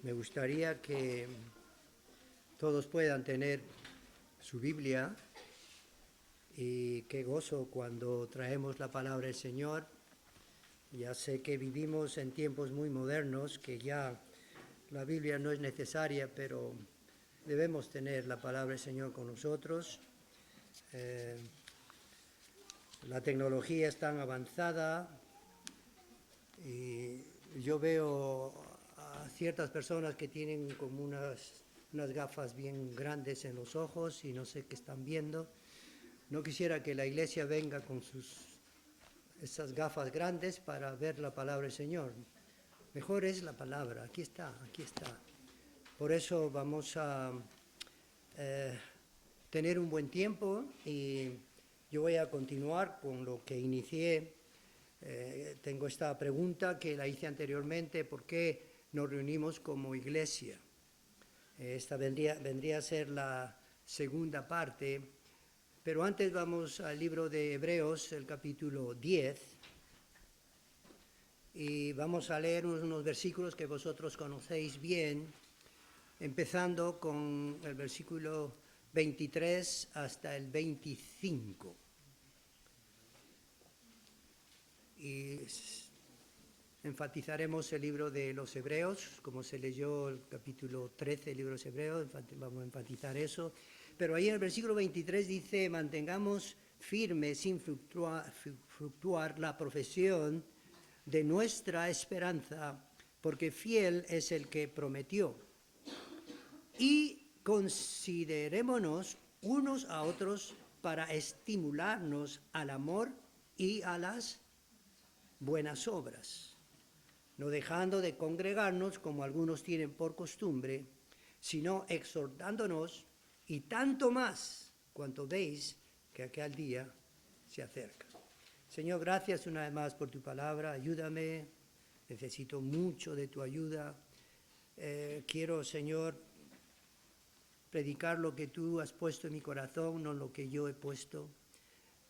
Me gustaría que todos puedan tener su Biblia y qué gozo cuando traemos la palabra del Señor. Ya sé que vivimos en tiempos muy modernos, que ya la Biblia no es necesaria, pero debemos tener la palabra del Señor con nosotros. La tecnología es tan avanzada y yo veo a ciertas personas que tienen como unas gafas bien grandes en los ojos y no sé qué están viendo. No quisiera que la iglesia venga con esas gafas grandes para ver la palabra del Señor. Mejor es la palabra, aquí está, aquí está. Por eso vamos a tener un buen tiempo y yo voy a continuar con lo que inicié. Tengo esta pregunta que la hice anteriormente: ¿por qué nos reunimos como iglesia? Esta vendría a ser la segunda parte, pero antes vamos al libro de Hebreos, el capítulo 10, y vamos a leer unos versículos que vosotros conocéis bien, empezando con el versículo 23 hasta el 25. Y enfatizaremos el libro de los Hebreos, como se leyó el capítulo 13 del libro de los Hebreos, vamos a enfatizar eso. Pero ahí en el versículo 23 dice: mantengamos firme sin fluctuar la profesión de nuestra esperanza, porque fiel es el que prometió. Y considerémonos unos a otros para estimularnos al amor y a las buenas obras, no dejando de congregarnos como algunos tienen por costumbre, sino exhortándonos, y tanto más cuanto veis que aquel día se acerca. Señor, gracias una vez más por tu palabra. Ayúdame, necesito mucho de tu ayuda. Quiero, Señor, predicar lo que tú has puesto en mi corazón, no lo que yo he puesto.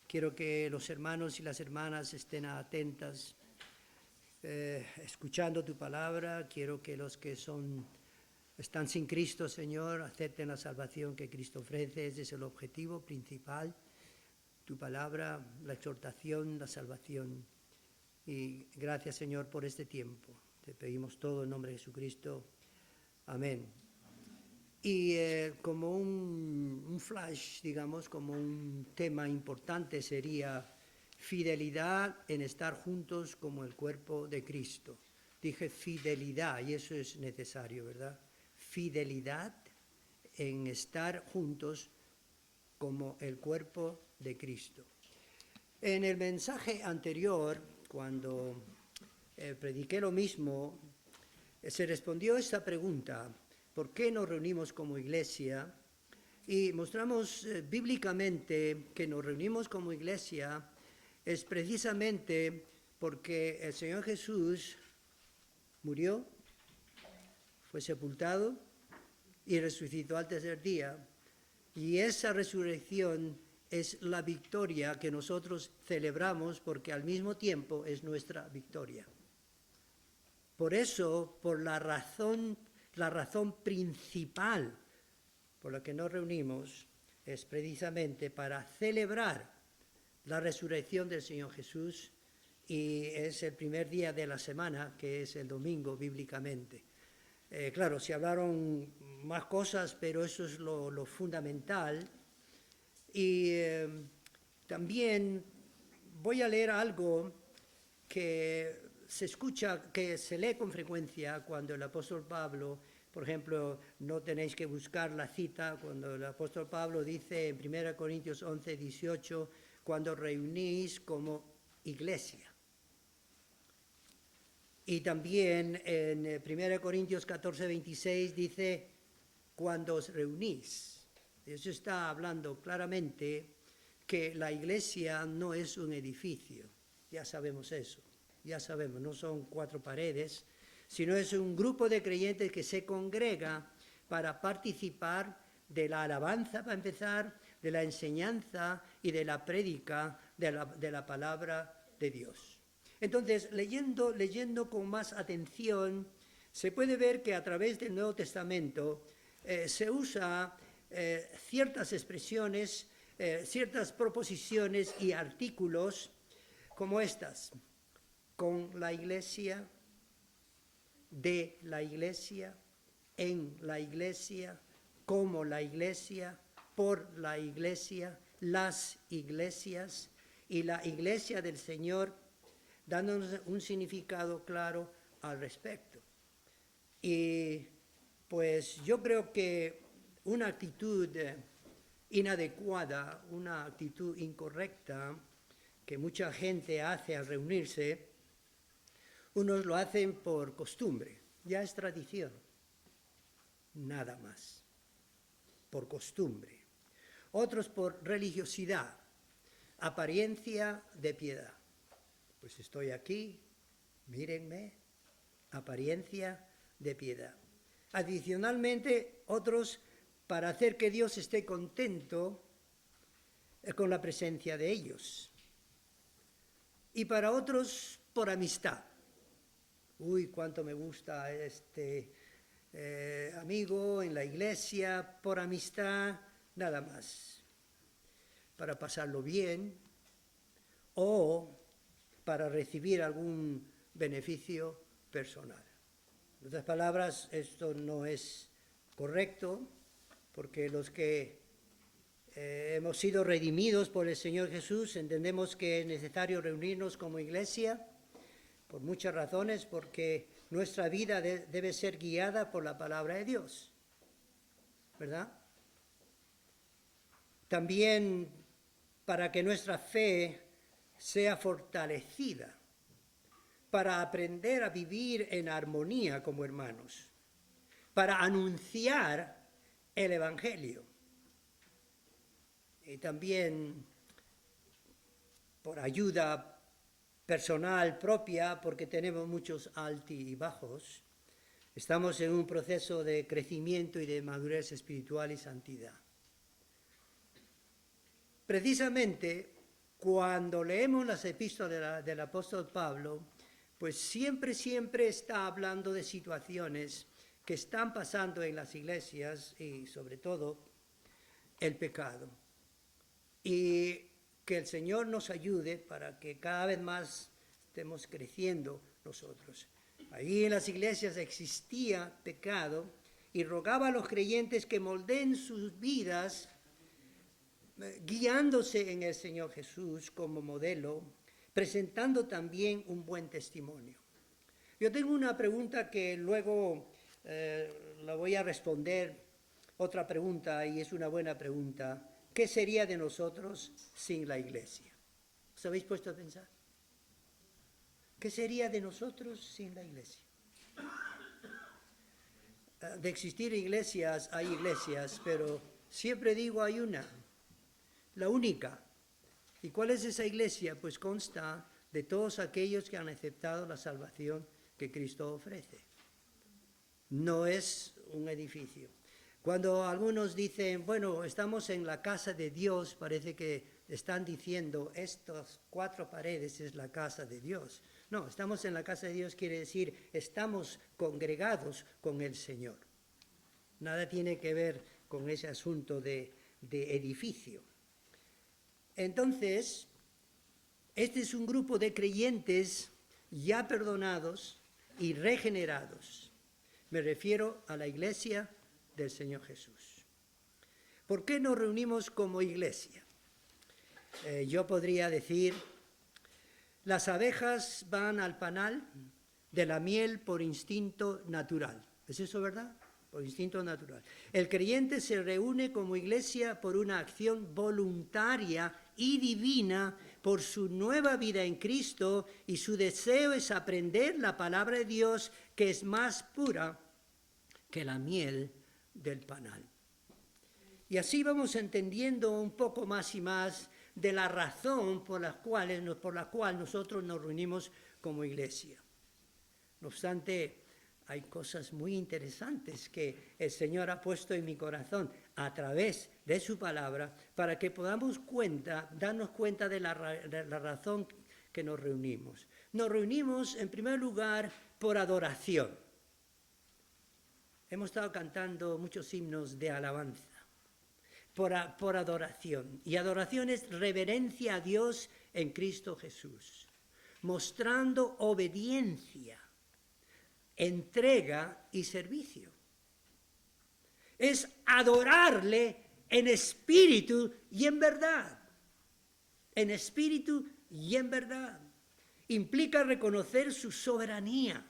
Quiero que los hermanos y las hermanas estén atentas, escuchando tu palabra. Quiero que los que están sin Cristo, Señor, acepten la salvación que Cristo ofrece. Ese es el objetivo principal. Tu palabra, la exhortación, la salvación. Y gracias, Señor, por este tiempo. Te pedimos todo en nombre de Jesucristo. Amén. Y como un flash, digamos, como un tema importante sería fidelidad en estar juntos como el cuerpo de Cristo. Dije fidelidad, y eso es necesario, ¿verdad? Fidelidad en estar juntos como el cuerpo de Cristo. En el mensaje anterior, cuando prediqué lo mismo, se respondió esta pregunta: ¿por qué nos reunimos como iglesia? Y mostramos bíblicamente que nos reunimos como iglesia es precisamente porque el Señor Jesús murió, fue sepultado y resucitó al tercer día. Y esa resurrección es la victoria que nosotros celebramos, porque al mismo tiempo es nuestra victoria. Por eso, por la razón principal por la que nos reunimos es precisamente para celebrar la resurrección del Señor Jesús, y es el primer día de la semana, que es el domingo bíblicamente. Claro, se hablaron más cosas, pero eso es lo fundamental. Y también voy a leer algo que se lee con frecuencia cuando el apóstol Pablo, por ejemplo, no tenéis que buscar la cita, cuando el apóstol Pablo dice en 1 Corintios 11, 18, cuando reunís como iglesia. Y también en 1 Corintios 14, 26 dice, cuando os reunís. Eso está hablando claramente que la iglesia no es un edificio. Ya sabemos eso, ya sabemos, no son 4 paredes, sino es un grupo de creyentes que se congrega para participar de la alabanza, para empezar, de la enseñanza y de la prédica de la palabra de Dios. Entonces, leyendo con más atención, se puede ver que a través del Nuevo Testamento se usa ciertas expresiones, ciertas proposiciones y artículos como estas: con la iglesia, de la iglesia, en la iglesia, como la iglesia, por la iglesia, las iglesias y la iglesia del Señor, dándonos un significado claro al respecto. Y pues yo creo que una actitud inadecuada, una actitud incorrecta que mucha gente hace al reunirse, unos lo hacen por costumbre, ya es tradición, nada más, por costumbre. Otros por religiosidad, apariencia de piedad. Pues estoy aquí, mírenme, apariencia de piedad. Adicionalmente, otros para hacer que Dios esté contento con la presencia de ellos. Y para otros, por amistad. Uy, cuánto me gusta este amigo en la iglesia, por amistad, nada más. Para pasarlo bien o para recibir algún beneficio personal. En otras palabras, esto no es correcto, porque los que hemos sido redimidos por el Señor Jesús entendemos que es necesario reunirnos como iglesia por muchas razones, porque nuestra vida debe ser guiada por la palabra de Dios, ¿verdad? También para que nuestra fe sea fortalecida, para aprender a vivir en armonía como hermanos, para anunciar el Evangelio. Y también por ayuda personal propia, porque tenemos muchos altibajos. Estamos en un proceso de crecimiento y de madurez espiritual y santidad. Precisamente cuando leemos las epístolas del apóstol Pablo, pues siempre está hablando de situaciones que están pasando en las iglesias y sobre todo el pecado. Y que el Señor nos ayude para que cada vez más estemos creciendo nosotros. Ahí en las iglesias existía pecado y rogaba a los creyentes que moldeen sus vidas guiándose en el Señor Jesús como modelo, presentando también un buen testimonio. Yo tengo una pregunta que luego la voy a responder, otra pregunta, y es una buena pregunta. ¿Qué sería de nosotros sin la iglesia? ¿Os habéis puesto a pensar? ¿Qué sería de nosotros sin la iglesia? De existir iglesias, hay iglesias, pero siempre digo hay una, la única. ¿Y cuál es esa iglesia? Pues consta de todos aquellos que han aceptado la salvación que Cristo ofrece. No es un edificio. Cuando algunos dicen, bueno, estamos en la casa de Dios, parece que están diciendo, estas 4 paredes es la casa de Dios. No, estamos en la casa de Dios quiere decir, estamos congregados con el Señor. Nada tiene que ver con ese asunto de edificio. Entonces, este es un grupo de creyentes ya perdonados y regenerados. Me refiero a la iglesia del Señor Jesús. ¿Por qué nos reunimos como iglesia? Yo podría decir, las abejas van al panal de la miel por instinto natural. ¿Es eso verdad? Por instinto natural. El creyente se reúne como iglesia por una acción voluntaria y divina por su nueva vida en Cristo, y su deseo es aprender la palabra de Dios, que es más pura que la miel del panal. Y así vamos entendiendo un poco más y más de la razón por la cual nosotros nos reunimos como iglesia. No obstante, hay cosas muy interesantes que el Señor ha puesto en mi corazón a través de su palabra para que podamos darnos cuenta de la razón que nos reunimos. Nos reunimos en primer lugar por adoración. hemos estado cantando muchos himnos de alabanza, por adoración. Y adoración es reverencia a Dios en Cristo Jesús, mostrando obediencia, entrega y servicio. Es adorarle en espíritu y en verdad. En espíritu y en verdad. Implica reconocer su soberanía,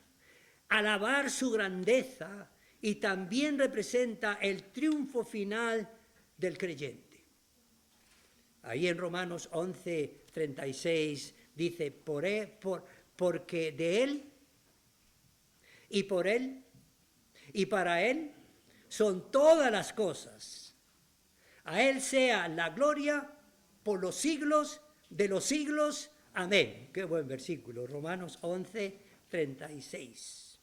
alabar su grandeza y también representa el triunfo final del creyente. Ahí en Romanos 11:36 dice, porque de Él y por Él y para Él son todas las cosas. A Él sea la gloria por los siglos de los siglos. Amén. Qué buen versículo, Romanos 11:36.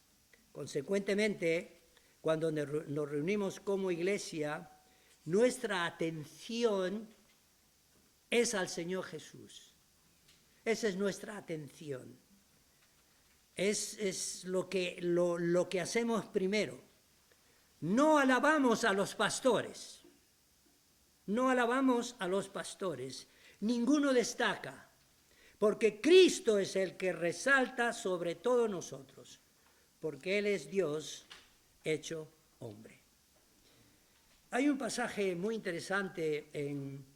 Consecuentemente, cuando nos reunimos como iglesia, nuestra atención es al Señor Jesús. Esa es nuestra atención. Es lo que hacemos primero. No alabamos a los pastores. No alabamos a los pastores. Ninguno destaca, porque Cristo es el que resalta sobre todos nosotros, porque Él es Dios hecho hombre. Hay un pasaje muy interesante en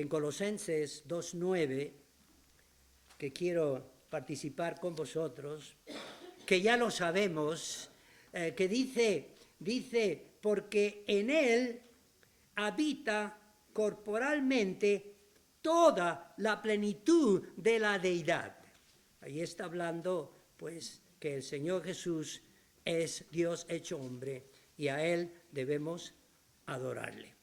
Colosenses 2:9 que quiero participar con vosotros, que ya lo sabemos, que dice, porque en Él habita corporalmente toda la plenitud de la deidad. Ahí está hablando, pues, que el Señor Jesús es Dios hecho hombre y a Él debemos adorarle.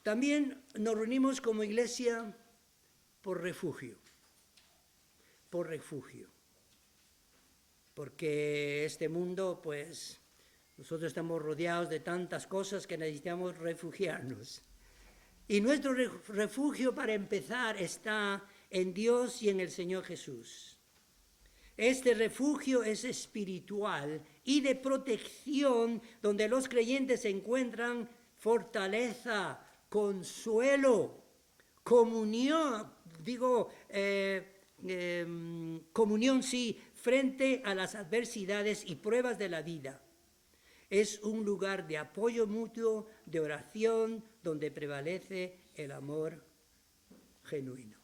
También nos reunimos como iglesia por refugio, porque este mundo, pues, nosotros estamos rodeados de tantas cosas que necesitamos refugiarnos. Y nuestro refugio, para empezar, está en Dios y en el Señor Jesús. Este refugio es espiritual y de protección, donde los creyentes encuentran fortaleza, consuelo, comunión, comunión, sí, frente a las adversidades y pruebas de la vida. Es un lugar de apoyo mutuo, de oración, donde prevalece el amor genuino.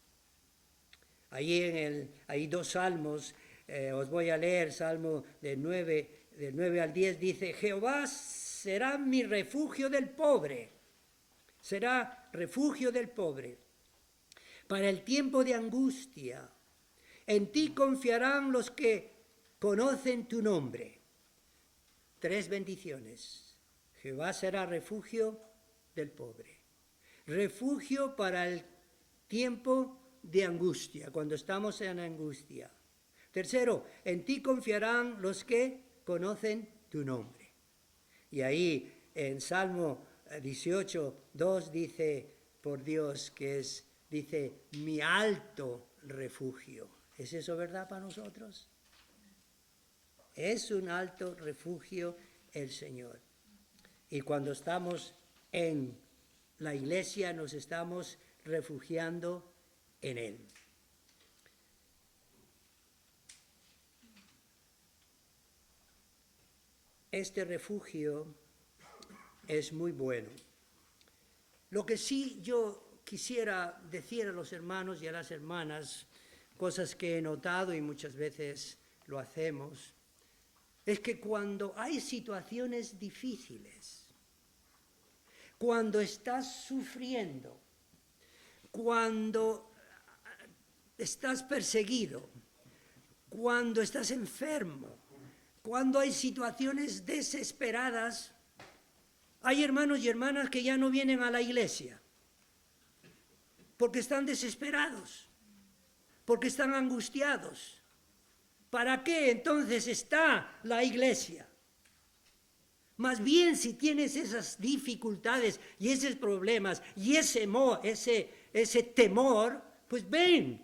Hay dos salmos, os voy a leer, Salmo del 9 al 10, dice, Jehová será mi refugio del pobre, será refugio del pobre, para el tiempo de angustia. En ti confiarán los que conocen tu nombre. 3 bendiciones. Jehová será refugio del pobre. Refugio para el tiempo de angustia, cuando estamos en angustia. Tercero, en ti confiarán los que conocen tu nombre. Y ahí en Salmo 18:2 dice, por Dios, dice, mi alto refugio. ¿Es eso verdad para nosotros? Es un alto refugio el Señor. Y cuando estamos en la iglesia, nos estamos refugiando en Él. Este refugio es muy bueno. Lo que sí yo quisiera decir a los hermanos y a las hermanas, cosas que he notado y muchas veces lo hacemos, es que cuando hay situaciones difíciles, cuando estás sufriendo, cuando estás perseguido, cuando estás enfermo, cuando hay situaciones desesperadas, hay hermanos y hermanas que ya no vienen a la iglesia porque están desesperados, porque están angustiados. ¿Para qué entonces está la iglesia? Más bien, si tienes esas dificultades y esos problemas y ese temor, pues ven,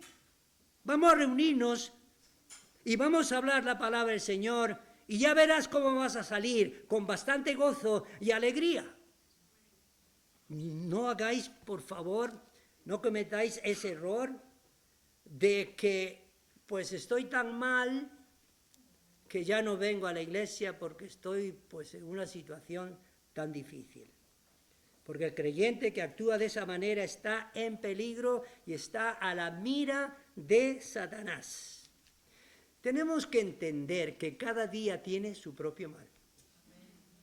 vamos a reunirnos y vamos a hablar la palabra del Señor Y ya verás cómo vas a salir con bastante gozo y alegría. No hagáis, por favor, no cometáis ese error de que pues estoy tan mal que ya no vengo a la iglesia porque estoy pues en una situación tan difícil. Porque el creyente que actúa de esa manera está en peligro y está a la mira de Satanás. Tenemos que entender que cada día tiene su propio mal.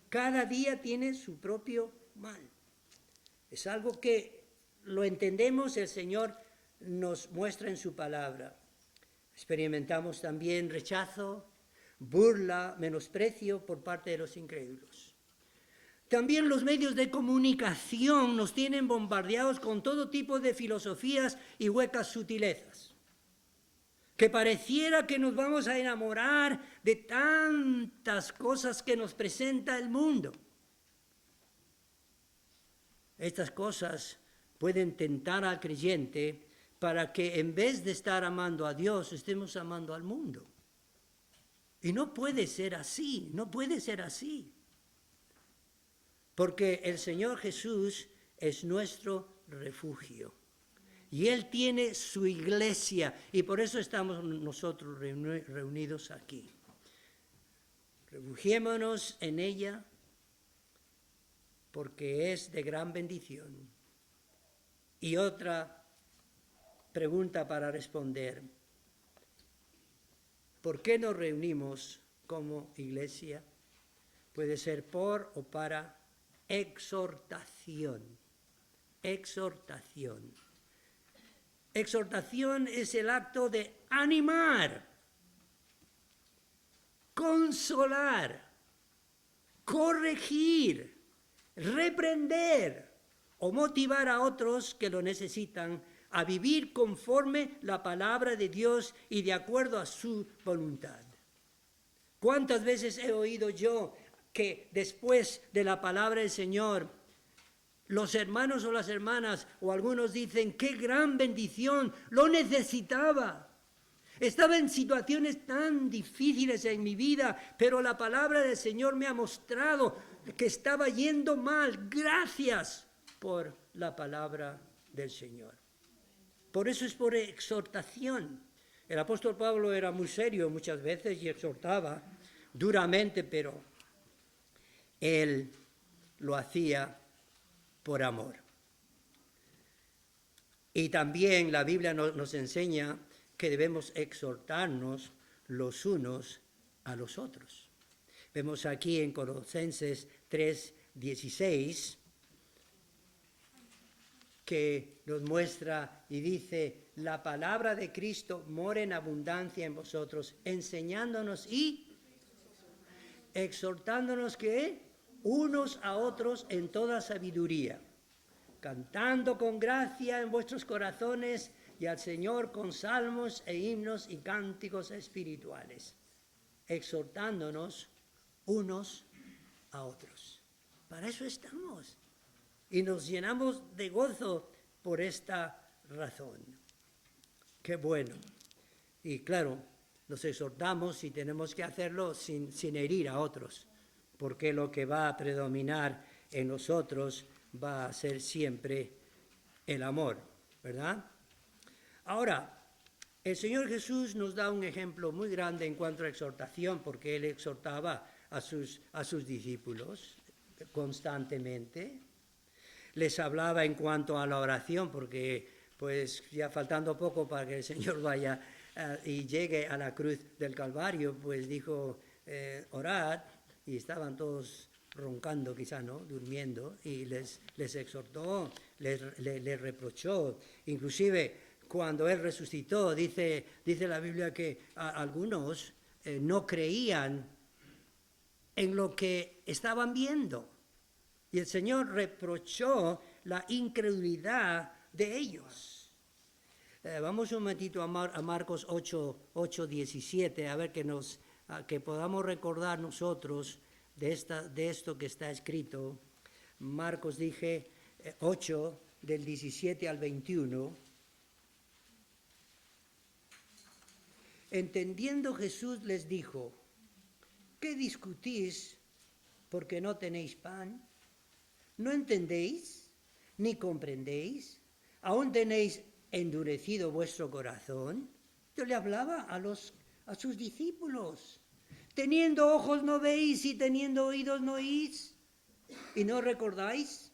Cada día tiene su propio mal. Es algo que lo entendemos, el Señor nos muestra en su palabra. Experimentamos también rechazo, burla, menosprecio por parte de los incrédulos. También los medios de comunicación nos tienen bombardeados con todo tipo de filosofías y huecas sutilezas. Que pareciera que nos vamos a enamorar de tantas cosas que nos presenta el mundo. Estas cosas pueden tentar al creyente para que en vez de estar amando a Dios, estemos amando al mundo. Y no puede ser así, no puede ser así. Porque el Señor Jesús es nuestro refugio. Y Él tiene su iglesia. Y por eso estamos nosotros reunidos aquí. Refugiémonos en ella porque es de gran bendición. Y otra pregunta para responder. ¿Por qué nos reunimos como iglesia? Puede ser por o para exhortación. Exhortación. Exhortación es el acto de animar, consolar, corregir, reprender o motivar a otros que lo necesitan a vivir conforme la palabra de Dios y de acuerdo a su voluntad. ¿Cuántas veces he oído yo que después de la palabra del Señor, los hermanos o las hermanas o algunos dicen, qué gran bendición, lo necesitaba? Estaba en situaciones tan difíciles en mi vida, pero la palabra del Señor me ha mostrado que estaba yendo mal. Gracias por la palabra del Señor. Por eso es por exhortación. El apóstol Pablo era muy serio muchas veces y exhortaba duramente, pero él lo hacía por amor. Y también la Biblia nos enseña que debemos exhortarnos los unos a los otros. Vemos aquí en Colosenses 3:16 que nos muestra y dice, la palabra de Cristo mora en abundancia en vosotros, enseñándonos y exhortándonos que unos a otros en toda sabiduría, cantando con gracia en vuestros corazones y al Señor con salmos e himnos y cánticos espirituales, exhortándonos unos a otros. Para eso estamos. Y nos llenamos de gozo por esta razón. Qué bueno. Y claro, nos exhortamos y tenemos que hacerlo sin herir a otros, porque lo que va a predominar en nosotros va a ser siempre el amor, ¿verdad? Ahora, el Señor Jesús nos da un ejemplo muy grande en cuanto a exhortación, porque Él exhortaba a sus discípulos constantemente. Les hablaba en cuanto a la oración, porque pues ya faltando poco para que el Señor vaya y llegue a la cruz del Calvario, pues dijo, orad, y estaban todos roncando quizá, ¿no? Durmiendo, y les exhortó, les reprochó. Inclusive cuando Él resucitó, dice la Biblia que algunos no creían en lo que estaban viendo. Y el Señor reprochó la incredulidad de ellos. Vamos un momentito a Marcos 8:17, a ver que podamos recordar nosotros de esto que está escrito. Marcos 8, del 17 al 21. Entendiendo Jesús les dijo, ¿qué discutís porque no tenéis pan? ¿No entendéis ni comprendéis? ¿Aún tenéis endurecido vuestro corazón? Yo le hablaba a sus discípulos. Teniendo ojos no veis y teniendo oídos no oís. ¿Y no recordáis?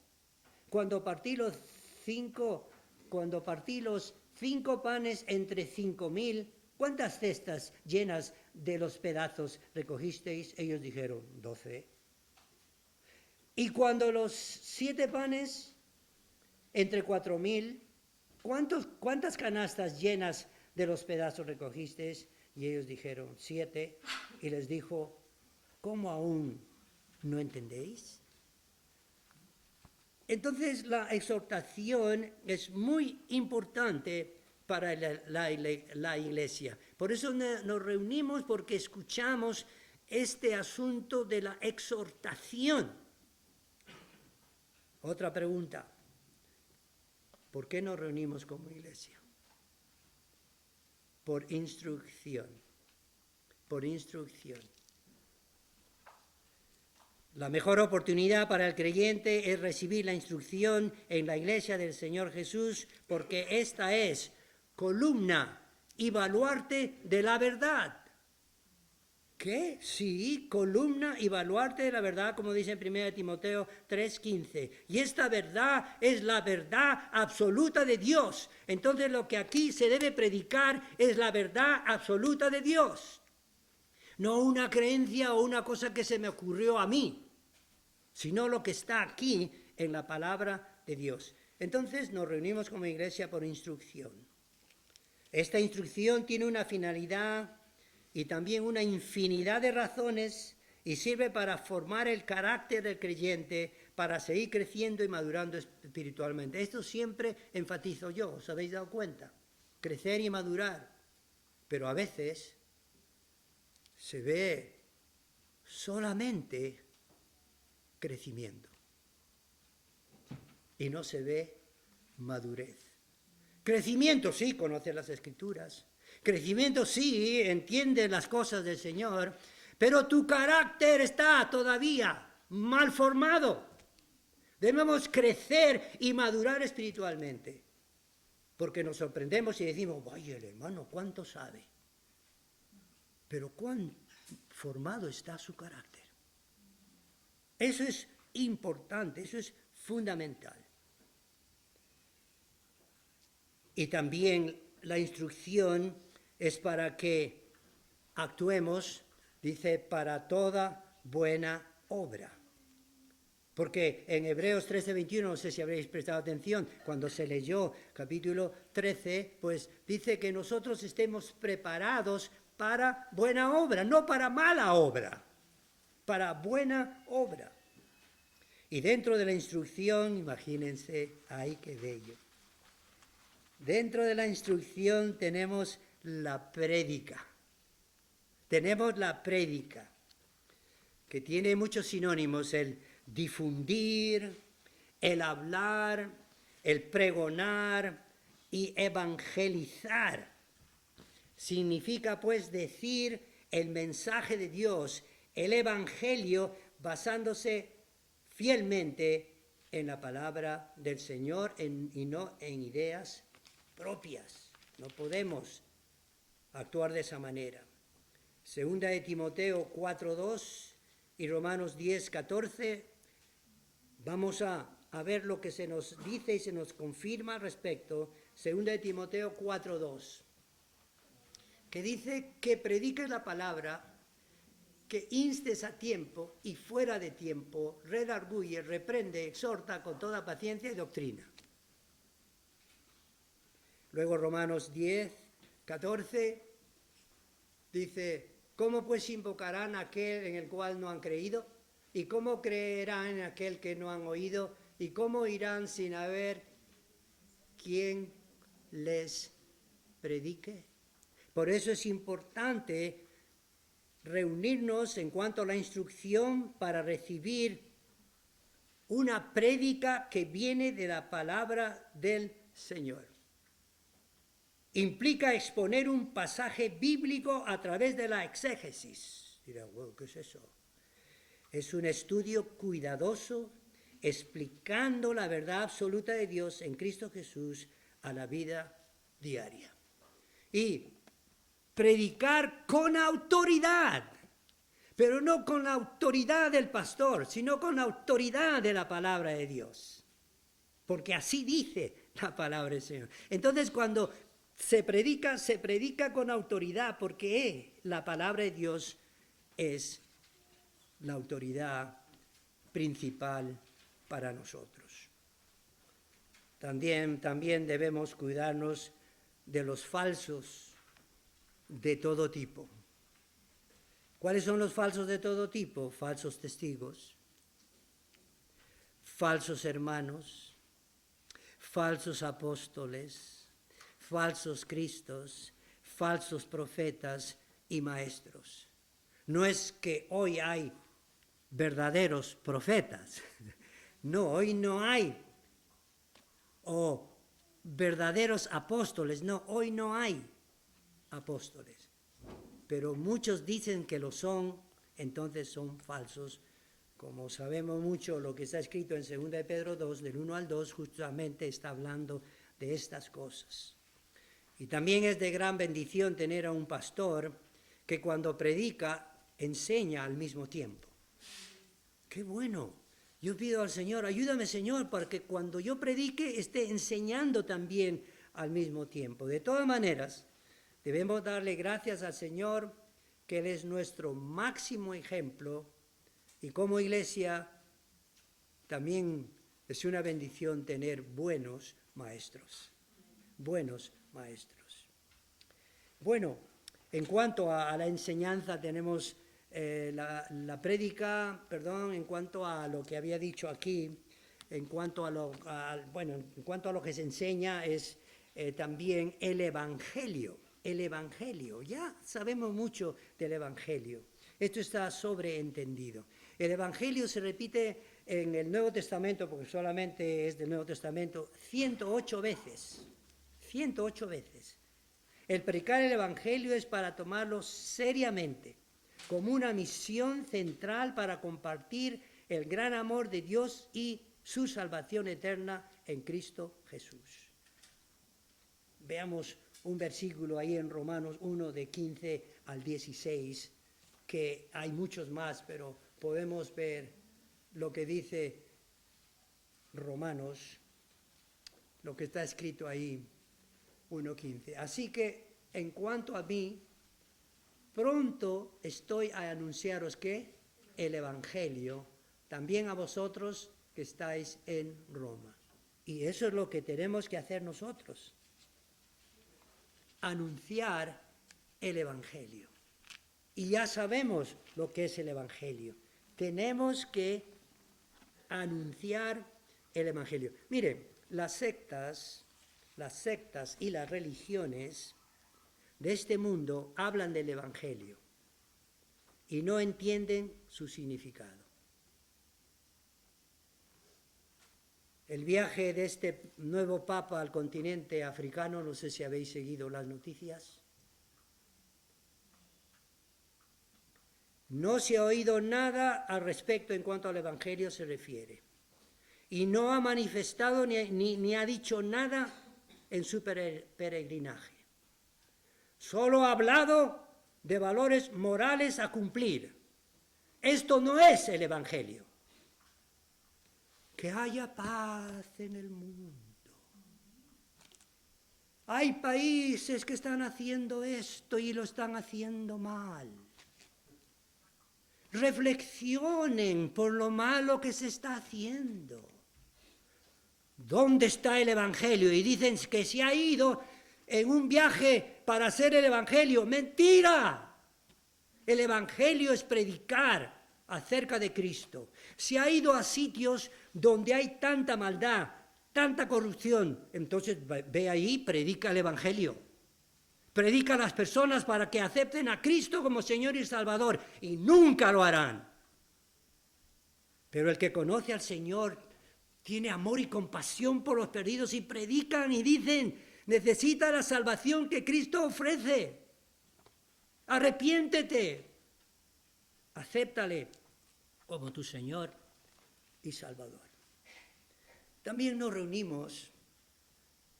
Cuando partí los 5 panes entre 5.000, ¿cuántas cestas llenas de los pedazos recogisteis? Ellos dijeron, 12. Y cuando los 7 panes entre 4.000, ¿cuántas canastas llenas de los pedazos recogisteis? Y ellos dijeron, 7. Y les dijo, ¿cómo aún no entendéis? Entonces la exhortación es muy importante para la iglesia. Por eso nos reunimos, porque escuchamos este asunto de la exhortación. Otra pregunta, ¿por qué nos reunimos como iglesia? Por instrucción, por instrucción. La mejor oportunidad para el creyente es recibir la instrucción en la iglesia del Señor Jesús, porque esta es columna y baluarte de la verdad. ¿Qué? Sí, columna y baluarte de la verdad, como dice en 1 Timoteo 3:15. Y esta verdad es la verdad absoluta de Dios. Entonces lo que aquí se debe predicar es la verdad absoluta de Dios. No una creencia o una cosa que se me ocurrió a mí, sino lo que está aquí en la palabra de Dios. Entonces nos reunimos como iglesia por instrucción. Esta instrucción tiene una finalidad y también una infinidad de razones y sirve para formar el carácter del creyente, para seguir creciendo y madurando espiritualmente. Esto siempre enfatizo yo, ¿os habéis dado cuenta? Crecer y madurar. Pero a veces se ve solamente crecimiento y no se ve madurez. Crecimiento sí, conoce las Escrituras. Crecimiento sí, entiende las cosas del Señor, pero tu carácter está todavía mal formado. Debemos crecer y madurar espiritualmente, porque nos sorprendemos y decimos, vaya el hermano, ¿cuánto sabe? Pero ¿cuán formado está su carácter? Eso es importante, eso es fundamental. Y también la instrucción es para que actuemos, dice, para toda buena obra. Porque en Hebreos 13:21, no sé si habréis prestado atención, cuando se leyó capítulo 13, pues dice que nosotros estemos preparados para buena obra, no para mala obra, para buena obra. Y dentro de la instrucción, imagínense, ¡ay, qué bello! Dentro de la instrucción tenemos la prédica. Tenemos la prédica, que tiene muchos sinónimos: el difundir, el hablar, el pregonar y evangelizar. Significa pues decir el mensaje de Dios, el evangelio, basándose fielmente en la palabra del Señor y no en ideas propias. No podemos actuar de esa manera. Segunda de Timoteo 4:2 y Romanos 10:14, vamos a ver lo que se nos dice y se nos confirma al respecto. Segunda de Timoteo 4:2, que dice que prediques la palabra, que instes a tiempo y fuera de tiempo, redarguye, reprende, exhorta con toda paciencia y doctrina. Luego Romanos 10:14 dice, ¿cómo pues invocarán a aquel en el cual no han creído? ¿Y cómo creerán en aquel que no han oído? ¿Y cómo irán sin haber quien les predique? Por eso es importante reunirnos en cuanto a la instrucción para recibir una prédica que viene de la palabra del Señor. Implica exponer un pasaje bíblico a través de la exégesis. Dirá, wow, ¿qué es eso? Es un estudio cuidadoso explicando la verdad absoluta de Dios en Cristo Jesús a la vida diaria. Y predicar con autoridad, pero no con la autoridad del pastor, sino con la autoridad de la palabra de Dios. Porque así dice la palabra del Señor. Entonces, cuando se predica con autoridad, porque la palabra de Dios es la autoridad principal para nosotros. También debemos cuidarnos de los falsos de todo tipo. ¿Cuáles son los falsos de todo tipo? Falsos testigos, falsos hermanos, falsos apóstoles, falsos cristos, falsos profetas y maestros. No es que hoy hay verdaderos profetas, no, hoy no hay verdaderos apóstoles, no, hoy no hay apóstoles. Pero muchos dicen que lo son, entonces son falsos. Como sabemos mucho, lo que está escrito en 2 de Pedro 2, del 1 al 2, justamente está hablando de estas cosas. Y también es de gran bendición tener a un pastor que cuando predica, enseña al mismo tiempo. ¡Qué bueno! Yo pido al Señor, ayúdame Señor, para que cuando yo predique esté enseñando también al mismo tiempo. De todas maneras, debemos darle gracias al Señor, que Él es nuestro máximo ejemplo, y como iglesia también es una bendición tener buenos maestros. Buenos maestros. Bueno, en cuanto a la enseñanza tenemos la prédica, en cuanto a lo que había dicho aquí, en cuanto a lo que se enseña es también el Evangelio. El Evangelio, ya sabemos mucho del Evangelio. Esto está sobreentendido. El Evangelio se repite en el Nuevo Testamento, porque solamente es del Nuevo Testamento, 108 veces. 108 veces. El predicar el Evangelio es para tomarlo seriamente, como una misión central para compartir el gran amor de Dios y su salvación eterna en Cristo Jesús. Veamos un versículo ahí en Romanos 1, de 15 al 16, que hay muchos más, pero podemos ver lo que dice Romanos, lo que está escrito ahí, 1:15. Así que, en cuanto a mí, pronto estoy a anunciaros que el Evangelio, también a vosotros que estáis en Roma. Y eso es lo que tenemos que hacer nosotros. Anunciar el Evangelio. Y ya sabemos lo que es el Evangelio. Tenemos que anunciar el Evangelio. Mire, las sectas y las religiones de este mundo hablan del Evangelio y no entienden su significado. El viaje de este nuevo Papa al continente africano, no sé si habéis seguido las noticias. No se ha oído nada al respecto en cuanto al Evangelio se refiere. Y no ha manifestado ni ha dicho nada en su peregrinaje. Solo ha hablado de valores morales a cumplir. Esto no es el Evangelio. Que haya paz en el mundo. Hay países que están haciendo esto y lo están haciendo mal. Reflexionen por lo malo que se está haciendo. ¿Dónde está el Evangelio? Y dicen que se ha ido en un viaje para hacer el Evangelio. ¡Mentira! El Evangelio es predicar acerca de Cristo. Se ha ido a sitios donde hay tanta maldad, tanta corrupción. Entonces ve ahí, predica el Evangelio. Predica a las personas para que acepten a Cristo como Señor y Salvador. Y nunca lo harán. Pero el que conoce al Señor tiene amor y compasión por los perdidos y predican y dicen, necesita la salvación que Cristo ofrece. Arrepiéntete. Acéptale como tu Señor y Salvador. También nos reunimos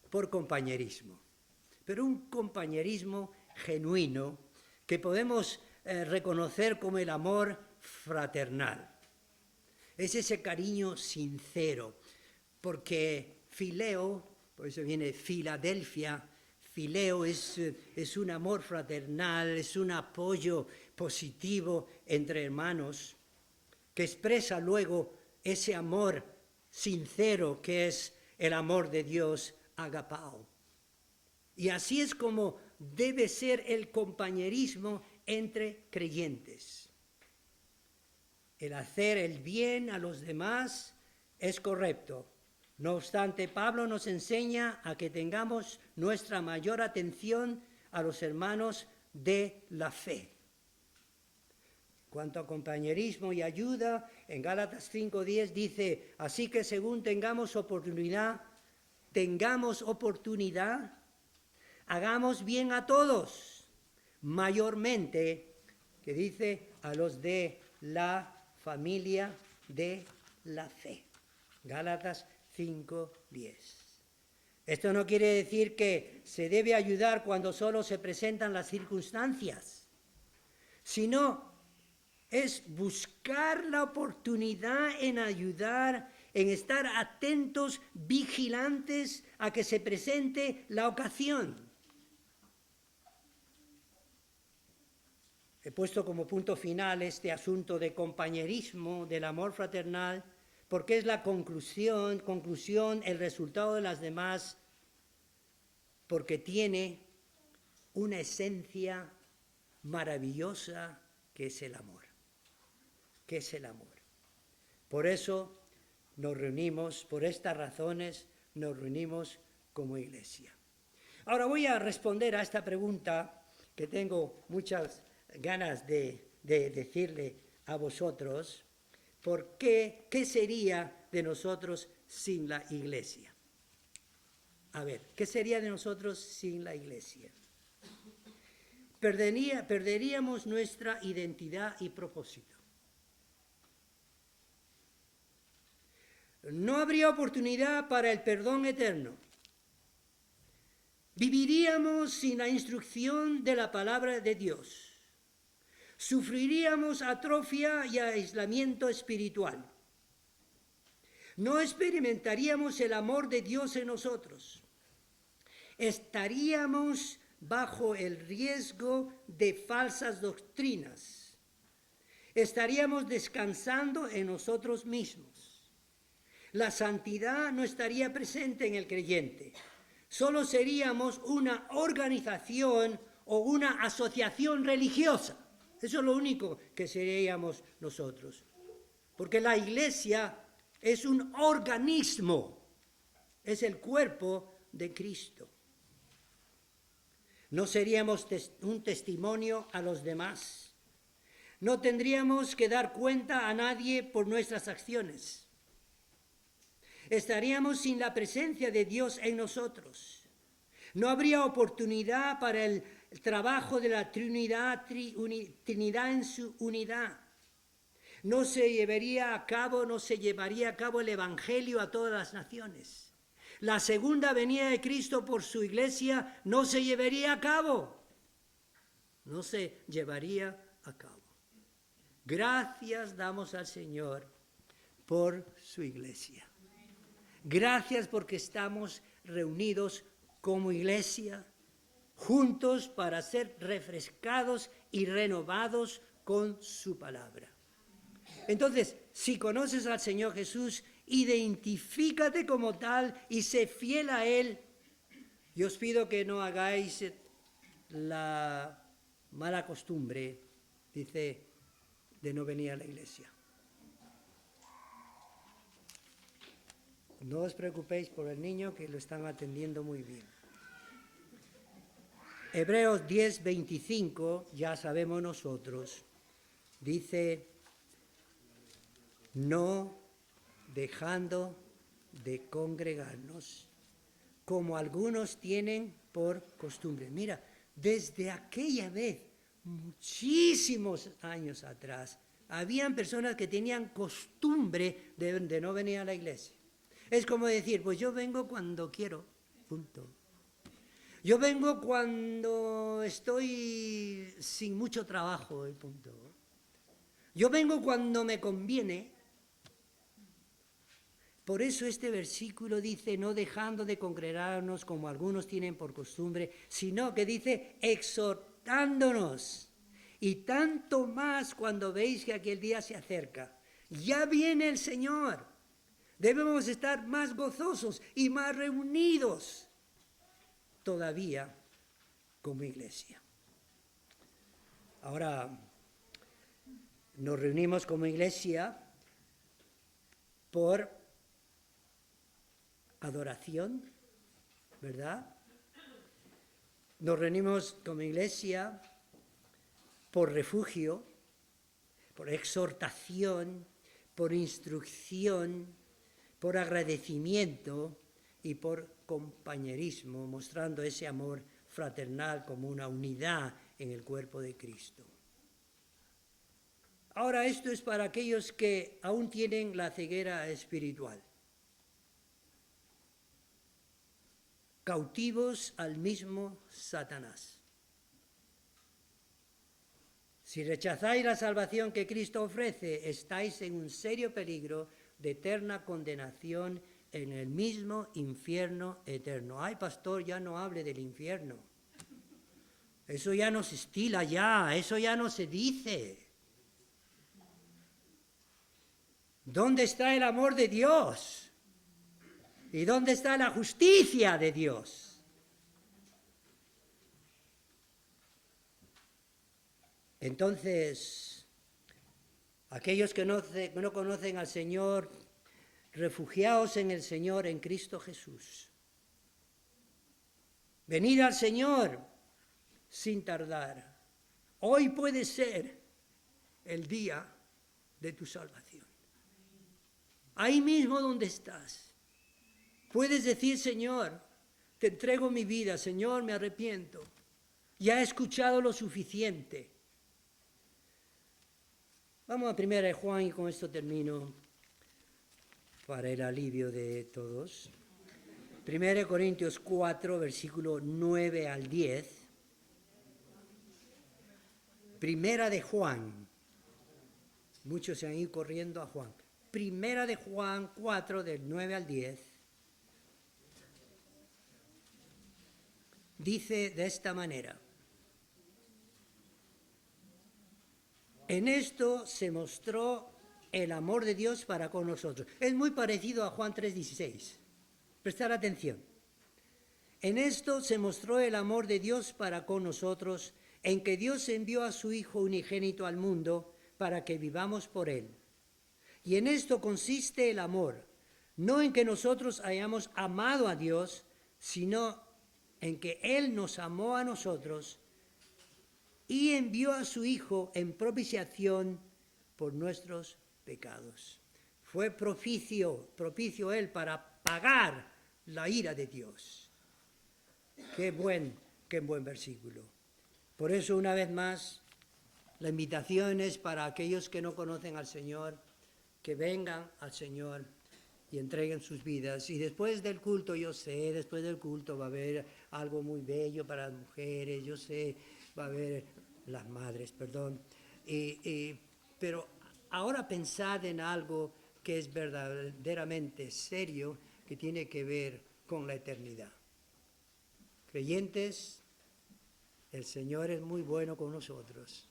por compañerismo, pero un compañerismo genuino que podemos reconocer como el amor fraternal. Es ese cariño sincero, porque fileo, por eso viene Filadelfia, fileo es un amor fraternal, es un apoyo positivo entre hermanos, que expresa luego ese amor sincero que es el amor de Dios, agapao. Y así es como debe ser el compañerismo entre creyentes. El hacer el bien a los demás es correcto. No obstante, Pablo nos enseña a que tengamos nuestra mayor atención a los hermanos de la fe. Cuanto a compañerismo y ayuda, en Gálatas 5:10 dice, así que según tengamos oportunidad, hagamos bien a todos, mayormente, que dice, a los de la familia de la fe. Gálatas 5:10. Esto no quiere decir que se debe ayudar cuando solo se presentan las circunstancias, sino es buscar la oportunidad en ayudar, en estar atentos, vigilantes a que se presente la ocasión. He puesto como punto final este asunto de compañerismo, del amor fraternal, porque es la conclusión, el resultado de las demás, porque tiene una esencia maravillosa que es el amor. ¿Qué es el amor? Por eso nos reunimos, por estas razones nos reunimos como iglesia. Ahora voy a responder a esta pregunta que tengo muchas ganas de decirle a vosotros. ¿Por qué? ¿Qué sería de nosotros sin la iglesia? A ver, ¿qué sería de nosotros sin la iglesia? Perderíamos nuestra identidad y propósito. No habría oportunidad para el perdón eterno. Viviríamos sin la instrucción de la palabra de Dios. Sufriríamos atrofia y aislamiento espiritual. No experimentaríamos el amor de Dios en nosotros. Estaríamos bajo el riesgo de falsas doctrinas. Estaríamos descansando en nosotros mismos. La santidad no estaría presente en el creyente. Solo seríamos una organización o una asociación religiosa. Eso es lo único que seríamos nosotros. Porque la iglesia es un organismo, es el cuerpo de Cristo. No seríamos un testimonio a los demás. No tendríamos que dar cuenta a nadie por nuestras acciones. Estaríamos sin la presencia de Dios en nosotros. No habría oportunidad para el trabajo de la Trinidad en su unidad. No se llevaría a cabo el Evangelio a todas las naciones. La segunda venida de Cristo por su iglesia no se llevaría a cabo. No se llevaría a cabo. Gracias damos al Señor por su iglesia. Gracias porque estamos reunidos como iglesia, juntos para ser refrescados y renovados con su palabra. Entonces, si conoces al Señor Jesús, identifícate como tal y sé fiel a Él. Yo os pido que no hagáis la mala costumbre, dice, de no venir a la iglesia. No os preocupéis por el niño, que lo están atendiendo muy bien. Hebreos 10:25, ya sabemos nosotros, dice, no dejando de congregarnos, como algunos tienen por costumbre. Mira, desde aquella vez, muchísimos años atrás, habían personas que tenían costumbre de no venir a la iglesia. Es como decir, pues yo vengo cuando quiero, punto. Yo vengo cuando estoy sin mucho trabajo, y punto. Yo vengo cuando me conviene. Por eso este versículo dice, no dejando de congregarnos como algunos tienen por costumbre, sino que dice, exhortándonos. Y tanto más cuando veis que aquel día se acerca. Ya viene el Señor. Debemos estar más gozosos y más reunidos todavía como iglesia. Ahora, nos reunimos como iglesia por adoración, ¿verdad? Nos reunimos como iglesia por refugio, por exhortación, por instrucción, por agradecimiento y por compañerismo, mostrando ese amor fraternal como una unidad en el cuerpo de Cristo. Ahora, esto es para aquellos que aún tienen la ceguera espiritual, cautivos al mismo Satanás. Si rechazáis la salvación que Cristo ofrece, estáis en un serio peligro de eterna condenación en el mismo infierno eterno. Ay, pastor, ya no hable del infierno. Eso ya no se estila ya, eso ya no se dice. ¿Dónde está el amor de Dios? ¿Y dónde está la justicia de Dios? Entonces, aquellos que no conocen al Señor, refugiaos en el Señor, en Cristo Jesús. Venid al Señor sin tardar. Hoy puede ser el día de tu salvación. Ahí mismo donde estás. Puedes decir, Señor, te entrego mi vida, Señor, me arrepiento. Ya he escuchado lo suficiente. Vamos a 1 de Juan y con esto termino para el alivio de todos. 1 Corintios 4, versículo 9 al 10. 1 de Juan. Muchos se han ido corriendo a Juan. 1 de Juan 4, del 9 al 10. Dice de esta manera. En esto se mostró el amor de Dios para con nosotros. Es muy parecido a Juan 3:16. Prestar atención. En esto se mostró el amor de Dios para con nosotros, en que Dios envió a su Hijo unigénito al mundo para que vivamos por Él. Y en esto consiste el amor, no en que nosotros hayamos amado a Dios, sino en que Él nos amó a nosotros y envió a su Hijo en propiciación por nuestros pecados. Fue propicio Él para pagar la ira de Dios. Qué buen versículo. Por eso, una vez más, la invitación es para aquellos que no conocen al Señor, que vengan al Señor y entreguen sus vidas. Y después del culto, yo sé, después del culto va a haber algo muy bello para las mujeres, yo sé, va a haber las madres, perdón. Pero ahora pensad en algo que es verdaderamente serio, que tiene que ver con la eternidad. Creyentes, el Señor es muy bueno con nosotros.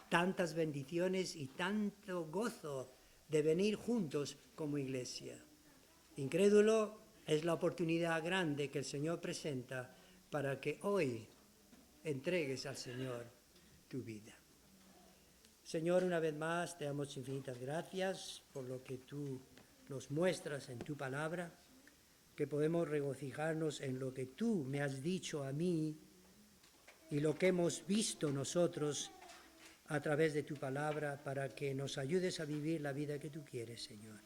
Tantas bendiciones y tanto gozo de venir juntos como iglesia. Incrédulo, es la oportunidad grande que el Señor presenta para que hoy entregues al Señor tu vida. Señor, una vez más te damos infinitas gracias por lo que tú nos muestras en tu palabra, que podemos regocijarnos en lo que tú me has dicho a mí y lo que hemos visto nosotros a través de tu palabra, para que nos ayudes a vivir la vida que tú quieres, Señor.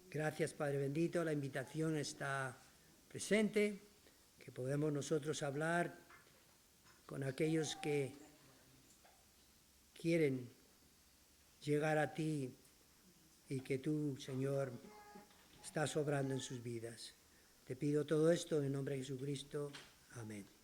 Gracias, Padre bendito, la invitación está presente, que podemos nosotros hablar con aquellos que quieren llegar a ti y que tú, Señor, estás obrando en sus vidas. Te pido todo esto en nombre de Jesucristo. Amén.